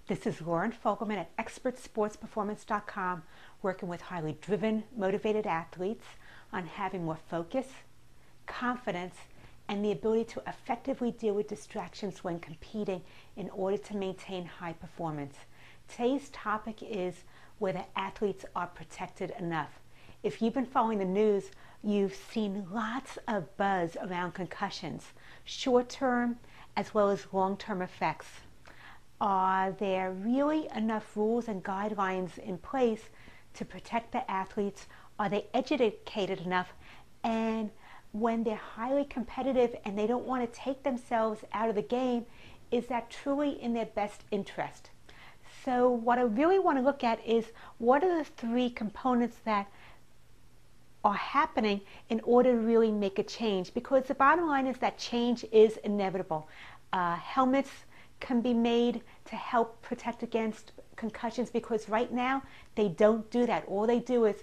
This is Lauren Fogelman at ExpertSportsPerformance.com, working with highly driven, motivated athletes on having more focus, confidence, and the ability to effectively deal with distractions when competing in order to maintain high performance. Today's topic is whether athletes are protected enough. If you've been following the news, you've seen lots of buzz around concussions, short-term as well as long-term effects. Are there really enough rules and guidelines in place to protect the athletes? Are they educated enough? And when they're highly competitive and they don't want to take themselves out of the game, is that truly in their best interest? So what I really want to look at is what are the three components that are happening in order to really make a change, because the bottom line is that change is inevitable. Helmets can be made to help protect against concussions, because right now they don't do that. All they do is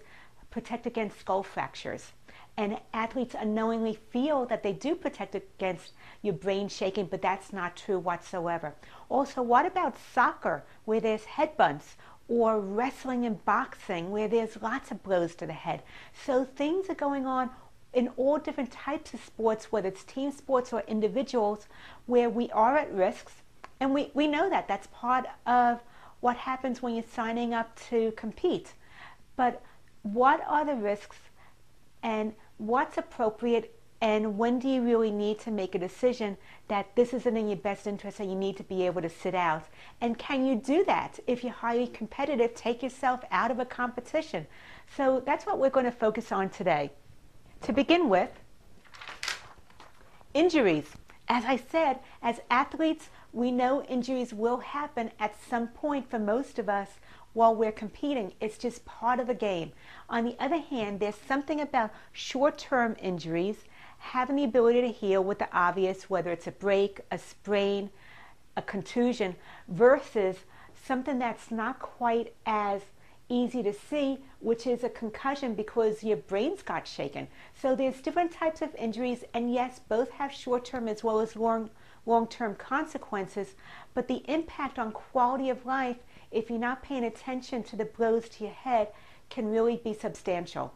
protect against skull fractures. And athletes unknowingly feel that they do protect against your brain shaking, but that's not true whatsoever. Also, what about soccer, where there's headbutts, or wrestling and boxing, where there's lots of blows to the head? So things are going on in all different types of sports, whether it's team sports or individuals, where we are at risks. And we know that. That's part of what happens when you're signing up to compete. But what are the risks, and what's appropriate, and when do you really need to make a decision that this isn't in your best interest and you need to be able to sit out? And can you do that? If you're highly competitive, take yourself out of a competition. So that's what we're going to focus on today. To begin with, injuries. As I said, as athletes, we know injuries will happen at some point for most of us while we're competing. It's just part of the game. On the other hand, there's something about short-term injuries having the ability to heal with the obvious, whether it's a break, a sprain, a contusion, versus something that's not quite as easy to see, which is a concussion because your brain's got shaken. So there's different types of injuries, and yes, both have short-term as well as long-term consequences, but the impact on quality of life, if you're not paying attention to the blows to your head, can really be substantial.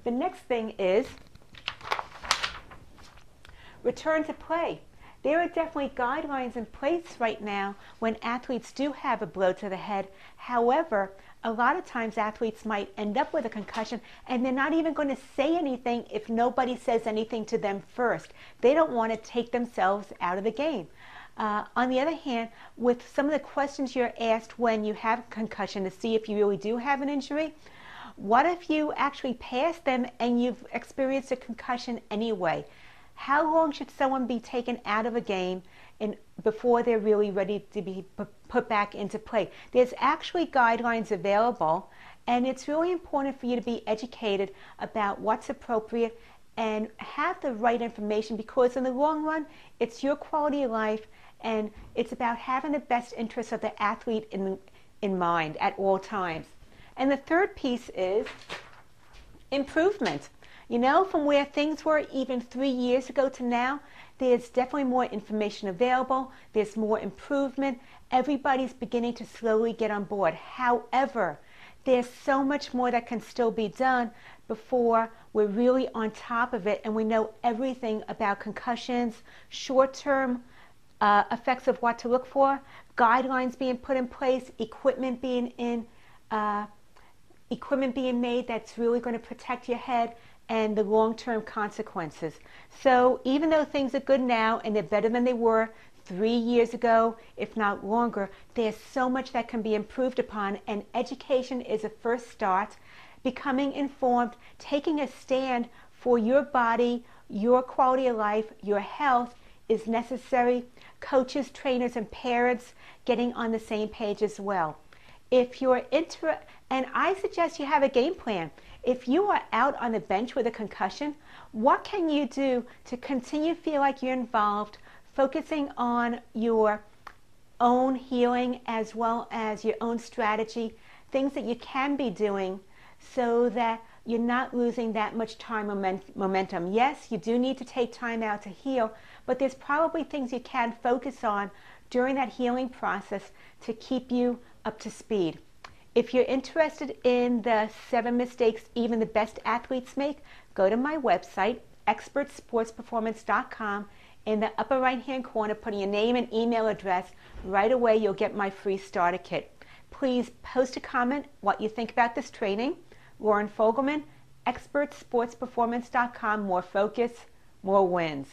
The next thing is return to play. There are definitely guidelines in place right now when athletes do have a blow to the head. However, a lot of times athletes might end up with a concussion and they're not even going to say anything if nobody says anything to them first. They don't want to take themselves out of the game. On the other hand, with some of the questions you're asked when you have a concussion to see if you really do have an injury, what if you actually pass them and you've experienced a concussion anyway? How long should someone be taken out of a game before they're really ready to be put back into play? There's actually guidelines available, and it's really important for you to be educated about what's appropriate and have the right information, because in the long run, it's your quality of life, and it's about having the best interests of the athlete in mind at all times. And the third piece is improvement. You know, from where things were even 3 years ago to now, there's definitely more information available. There's more improvement. Everybody's beginning to slowly get on board. However, there's so much more that can still be done before we're really on top of it and we know everything about concussions, short-term effects of what to look for, guidelines being put in place, equipment being made that's really going to protect your head, and the long-term consequences. So even though things are good now and they're better than they were 3 years ago, if not longer, there's so much that can be improved upon, and education is a first start. Becoming informed, taking a stand for your body, your quality of life, your health is necessary. Coaches, trainers, and parents getting on the same page as well. If you're and I suggest you have a game plan. If you are out on the bench with a concussion, what can you do to continue to feel like you're involved, focusing on your own healing as well as your own strategy, things that you can be doing so that you're not losing that much time momentum. Yes, you do need to take time out to heal, but there's probably things you can focus on during that healing process to keep you up to speed. If you're interested in the 7 mistakes even the best athletes make, go to my website, expertsportsperformance.com. In the upper right hand corner, put in your name and email address. Right away you'll get my free starter kit. Please post a comment what you think about this training. Lauren Fogelman, expertsportsperformance.com. More focus, more wins.